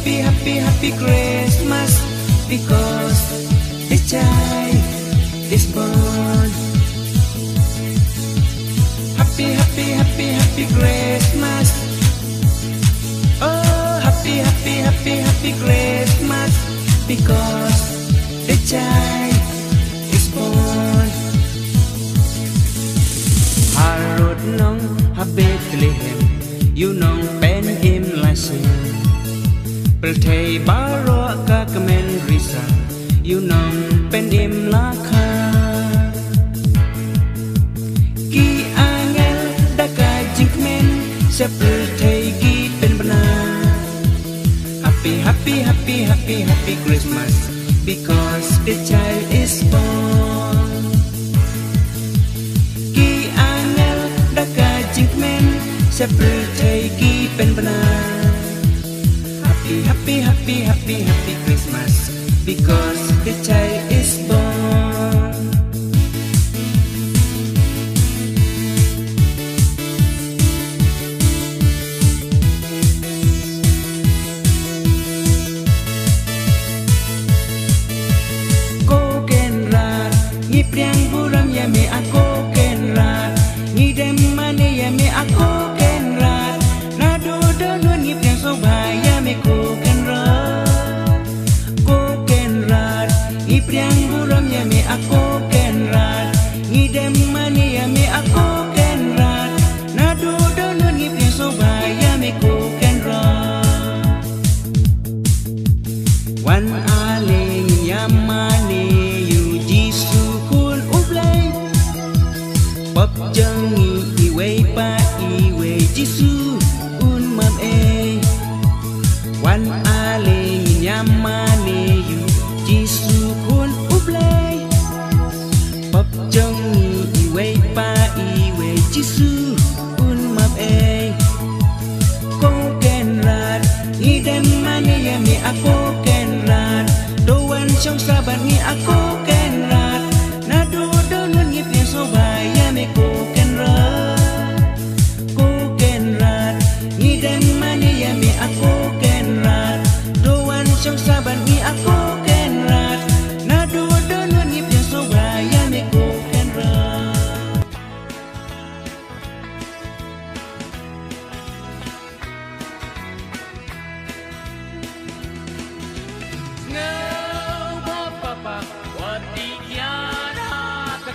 happy, happy, happy Christmas, because the child is born. Happy, happy, happy, happy Christmas. Oh, happy, happy, happy, happy Christmas, because the child is born. Harut nong ha Bethlehem, you nong pen im la sin. Pelthei baro ka kemen risa, you nong pen im la kha. Ki angel daka jingmen, se pelthei ki pen benar. Happy, happy, happy, happy, happy Christmas, because the child is born. Ki angel daka jingmen, se pelthei ki pen benar. Happy, happy, happy, happy, happy Christmas, because the child is born. Cô ken rat, ngi priang buram ya me ako ken rat, ngi dem mane ya me ako ken rat, na do do nun ngi priang so bhaya me ko ken rat, ko ken rat, ngi priang buram ya me ako ken rat, ngi dem mane ya me ako ken rat, na do do nun ngi priang so bhaya me ko ken rat. Wan aling yamane yu jisu kun ublay, pop jangi iwe pa iwe jisu un mam e. Wan aling yamane yu jisu kun ublay, pop jangi iwe pa iwe jisu un mam e. Ko ken rat, ngidem mane ya mi ako ken rat, doan trong sabat ni ako ken rat, na do do nun ngip ni so baya me ko ken rat, ko ken rat, ngidem mane ya mi ako ken rat, doan trong sabat ni ako ken rat, na do do nun ngip ni so baya me ko ken rat.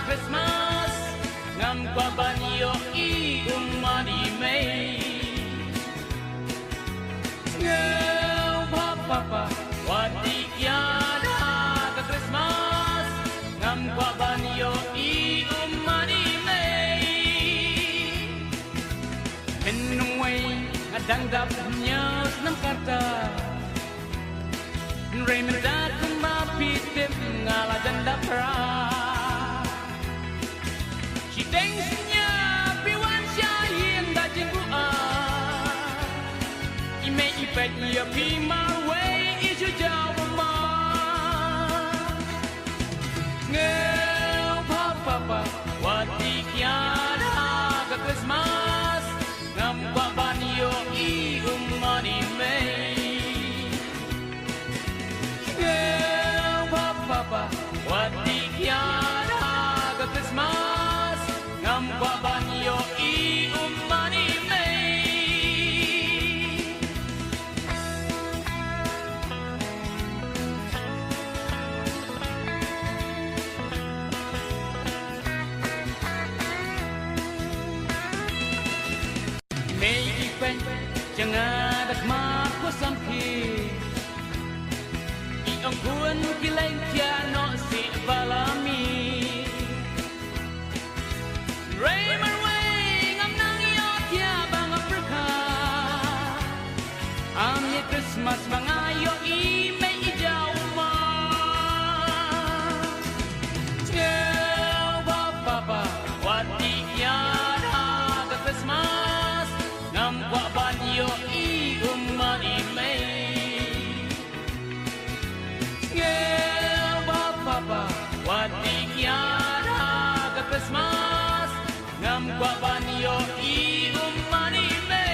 Christmas ngam kwa banyo I umani mei ngau papa wati kiana ka Christmas ngam kwa banyo I umani mei menway adang dap nyas nam kata Raymond dat kumapitip ngala janda pra. Dengnya piwan syahin da jingua ime ipet ya pi my way is your job ma ngeu papa wati kiana ka Christmas ngam kwa banyo I umani mei ngeu papa wati kiana ka Christmas ngam kwa banyo I umani mei. Mei ipen jangan dak mak ko samki I ang kuan kileng kia no si balami Raymond way ngam nang yo kia bang Afrika am ye Christmas bangayo I me ijaw ma tell papa wati kiana ka Christmas ngam kwa banyo I umani mei tell papa wati kiana ka Christmas ngam kwa banyo I umani mei.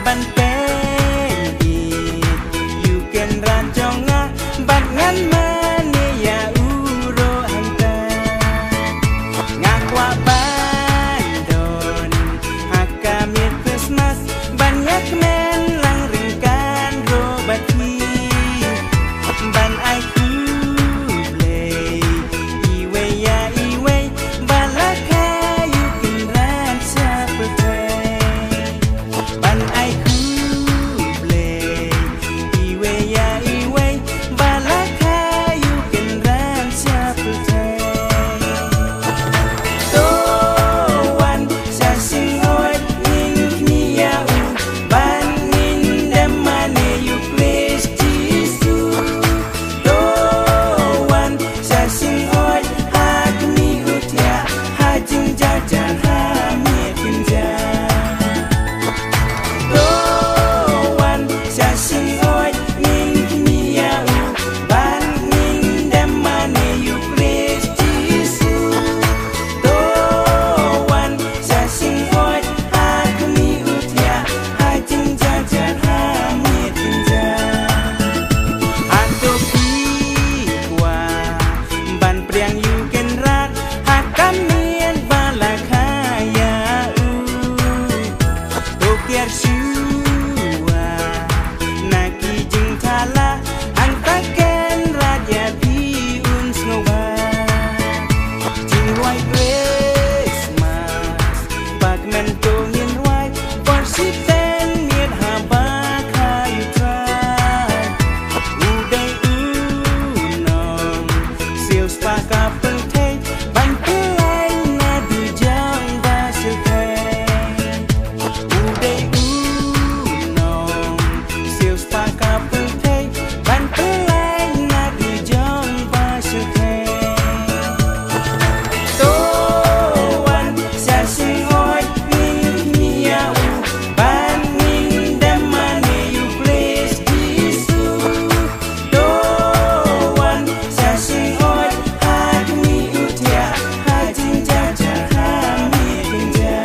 ban pen you can run jonga ban ngan mane ya uro hanta ngakwa bandon hakamit Christmas banyak men lang ringkan robati ban ai ku play iwe ya iwe balaka you can run seperti ban ai ku play iwe ya iwe balaka you can run seperti Tuan sasing oi ning nia u ban nin demane you please Jesus Tuan sasing oi hak ni utia hajing jajan hamid kinja Tuan sasing oi ning nia u ban nin demane you please Jesus Tuan sasing oi hak ni utia hajing jajan hamid kinja Antuk ikwa ban priang you can rat hakan mien balakaya Tukiar syua naki jing thala antaken raja biun snowa Jing roi Christmas bag men tungin roi Porsiten miet habak hayu try Uday unong Sils paka pentay Bantuan na dujang basilkay Uday unong Sils paka pentay Bantuan na dujang basilkay Tuan sasing oi ning nia u ban ning demane you please Jesus Tuan sasing oi hak ni utia hajing jajar hamid kinja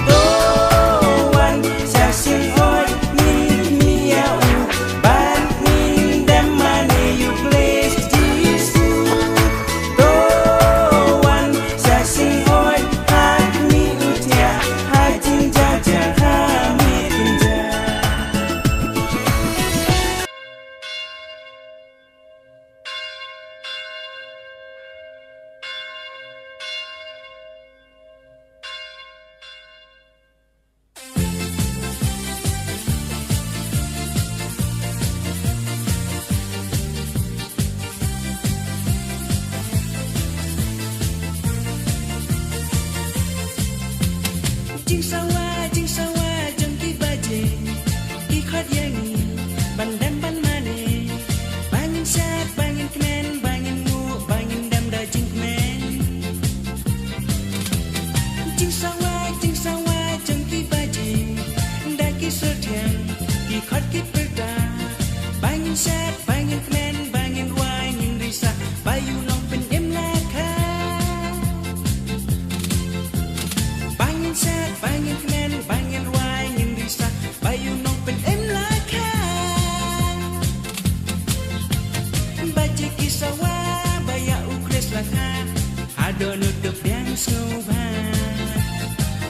Tuan sasing oi ning nia u ban ning demane you please Jesus Tuan sasing oi hak ni utia hajing jajar hamid kinja Jing sawa jeng ki baje ki khot yangi ban dan ban mane bangin sat bangin kemen bangin mu bangin dam da jing kemen Jing sawa jeng ki baje da ki sotian ki khot ki perda bangin sat bangin kemen bangin wangin risa bayu nong pen em laka Bangin sat, bangin kemen, bangin wangin risa Bayu nong pen em laka Baje kisawa, baya ukres laka Ado nutup yang snoba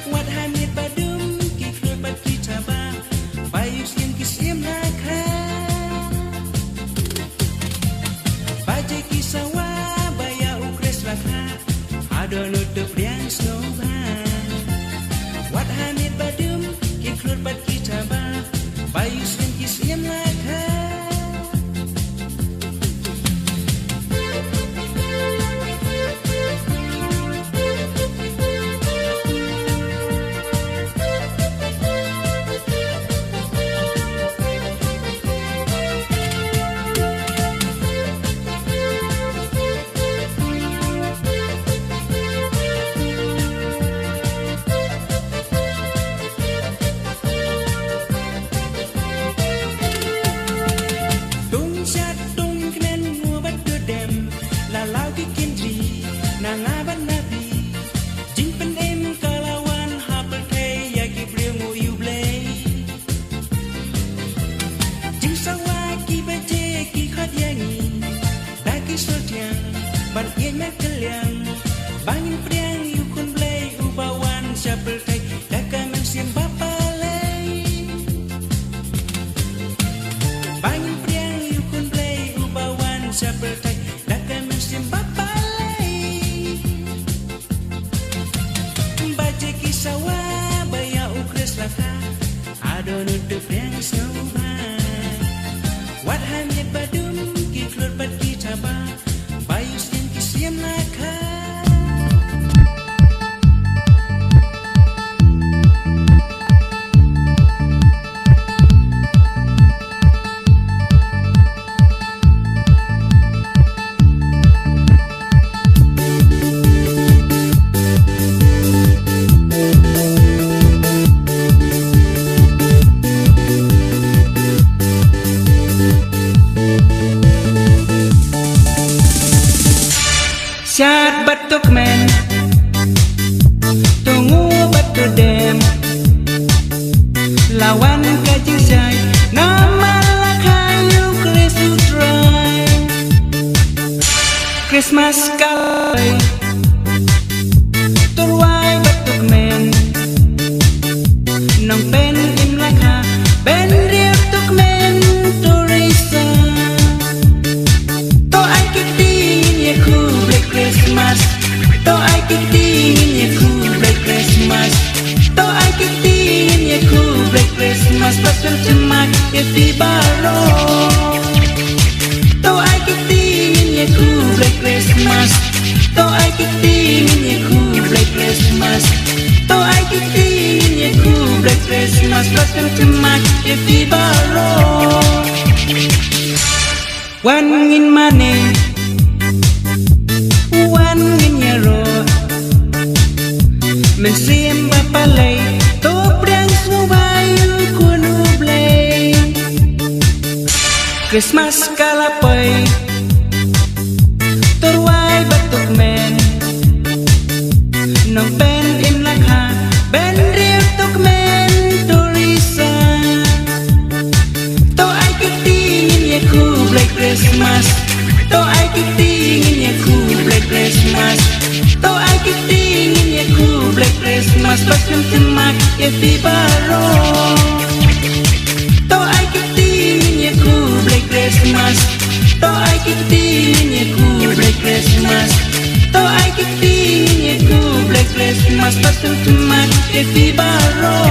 Wat hamid badum, ki klur bad ki caba Bayu siem ki siem laka Baje kisawa, baya ukres laka Ado nutup yang snoba Wat hamid badum ki klur bad ki caba Bayu siem ki siem laka Adon udah friang snowba Wat hanya badum ki klur pat ki taba Bayu siam ki siam laka Syat batuk men Tunggu batu dem Lawan kajing syai Nama lakayu kresu try Christmas kalai Turwai batuk men Nong pen im laka Ben riap tuk men Turisa To ai kiting ye ku Christmas, to ai kiting ye ku Black Christmas, to ai kiting ye ku Black Christmas, pasal cemak ye fi baro. To ai kiting ye ku Black Christmas, to ai kiting ye ku Black Christmas, to ai kiting ye ku Black Christmas, pasal cemak ye fi baro. One in money. Men sim bapalay to priang subayu kuno blay Christmas kalapay turway batuk men Nong pen im lakha ben riap tuk men turisa To ai kitingin ye ku Black Christmas To ai kitingin ye ku Black Christmas To ai kitingin ye ku Black Christmas pasal cemak ye fi baro. To ai kitingin ye ku Black Christmas, to ai kitingin ye ku Black Christmas, to ai kitingin ye ku Black Christmas pasal cemak ye fi baro.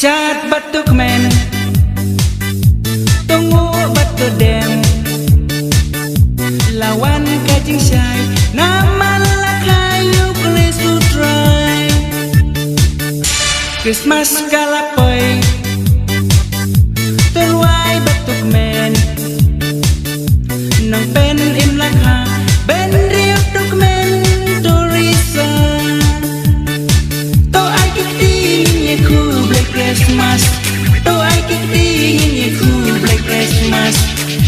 Syat batuk men Tunggu batu dem Lawan kajing syai Nama lakayu kresu try Christmas kalapay turway batuk men Nong pen im lakha Ben riap tuk men turisa To ai kitingin ye ku Black Christmas, to ai kitingin ye ku Black Christmas,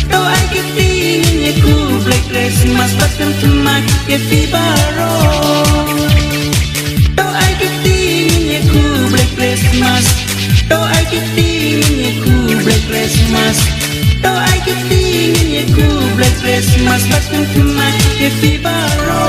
to ai kitingin ye ku Black Christmas pasal cemak ye fi baro. To ai kitingin ye ku Black Christmas, to ai kitingin ye ku Black Christmas, to ai kitingin ye ku Black Christmas pasal cemak ye fi baro.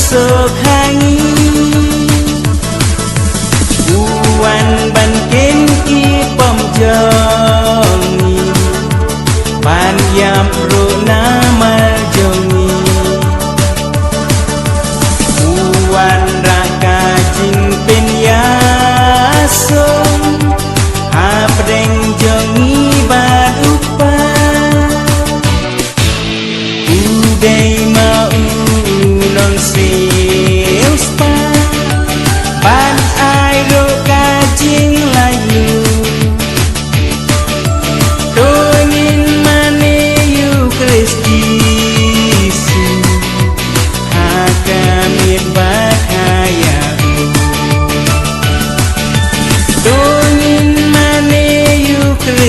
Sokhangi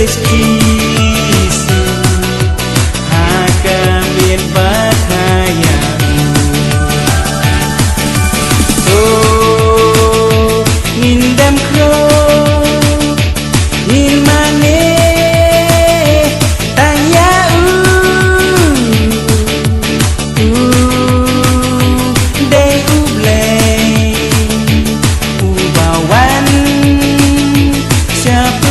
Kristisu hakamit bahaya oh ngindam kro ngin mane tanya day ublay ubawan siapa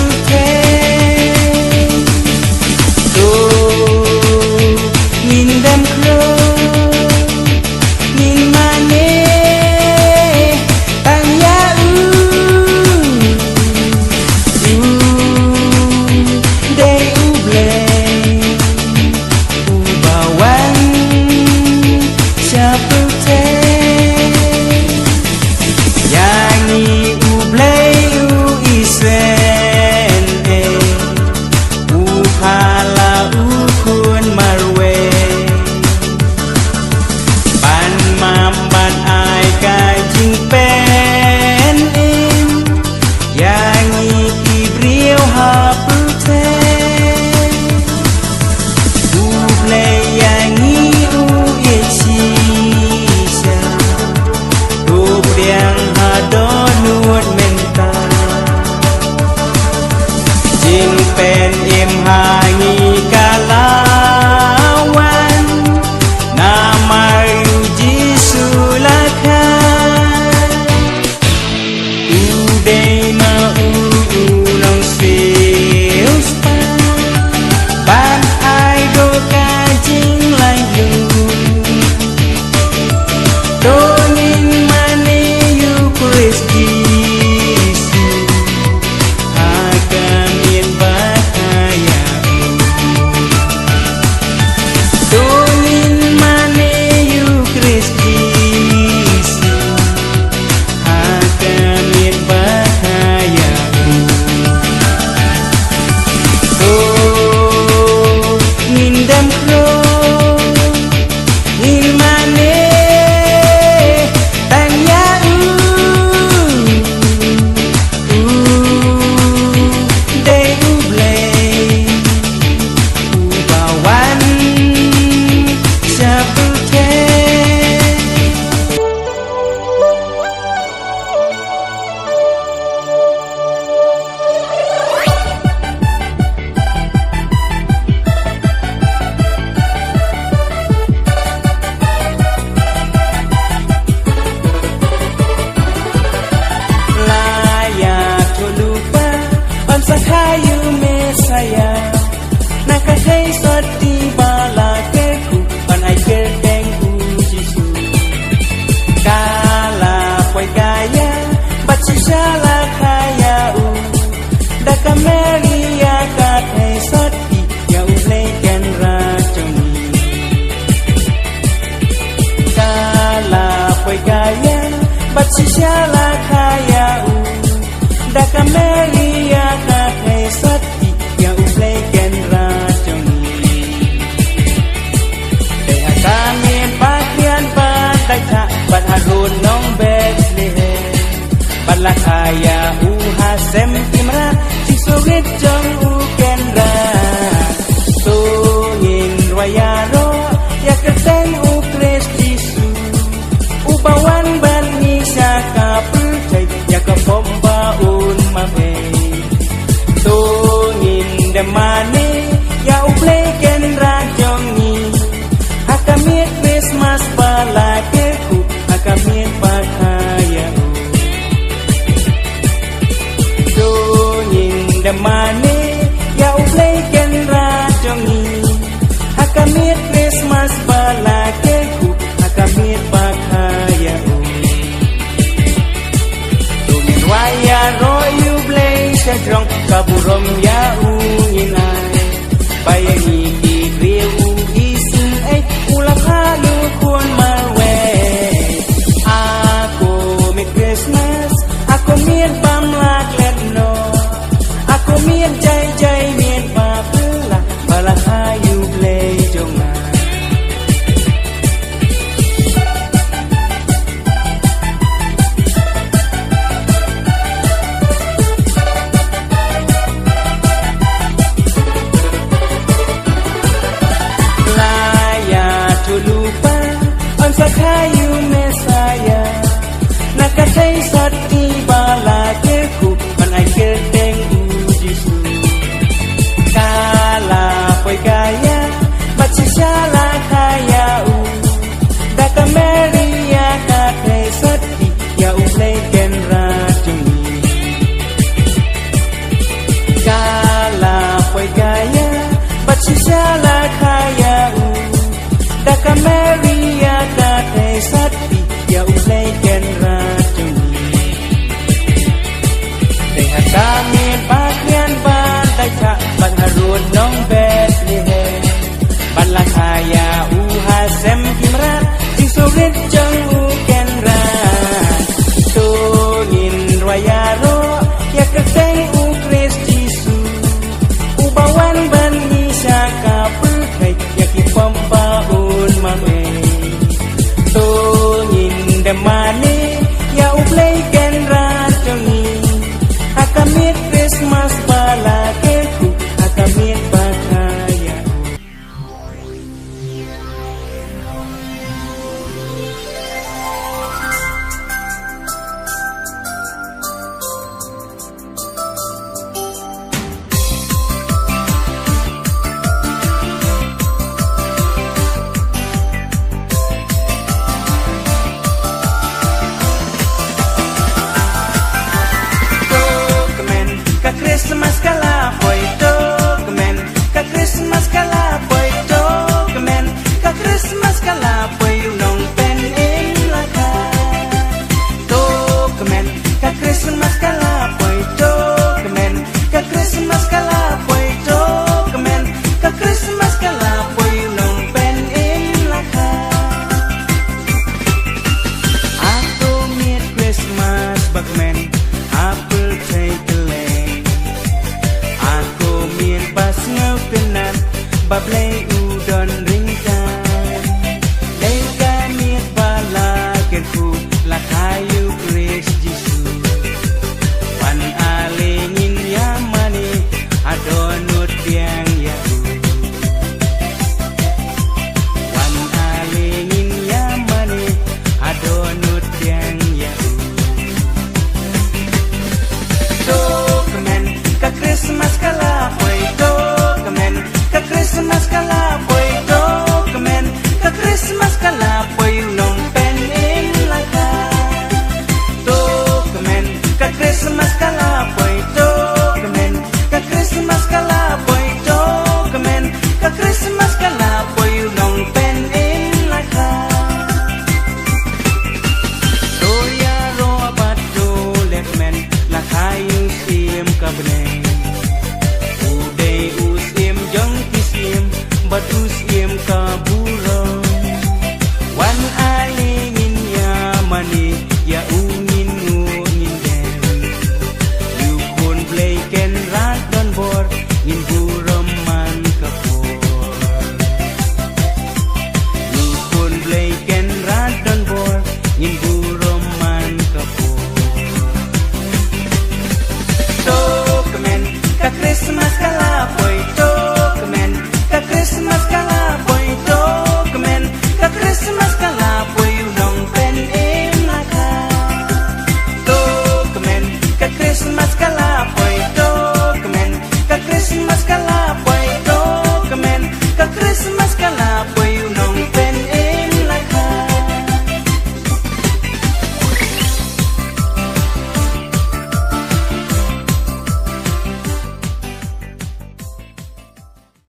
เป็นเอ็มหางีกาลาวันนามาอยู่จิสุลาคาอูเดมาอูลองเสียวสปาบ้านไอโดกาจิงไลยูโดนินมาเนยูคริสติSakayu mesaya nakasay soti bala keku pan ay kerteng ujisu kala poy kaya batsisala kaya dakameria katay soti ya ulekan rajoni kala poy kaya batsisala kaya dakameria sati yang ulekan rajoni Deha kami pakaian patai tak Badharun nong Bethlehem Balakaya uhasem timra Sisurit jong ukendra Tungin wayaro Ya kerteng ukristisu Ubawan bani syaka percay Ya kepombaun mabay Tungin demane ya ubleken rajongi Hakamit Christmas balakeku Hakamit pakaya Tungin demane ya ubleken rajongi Hakamit Christmas balakeku Hakamit pakaya Tungin waya royu blay sedrong kaburom ya ungin ay bayang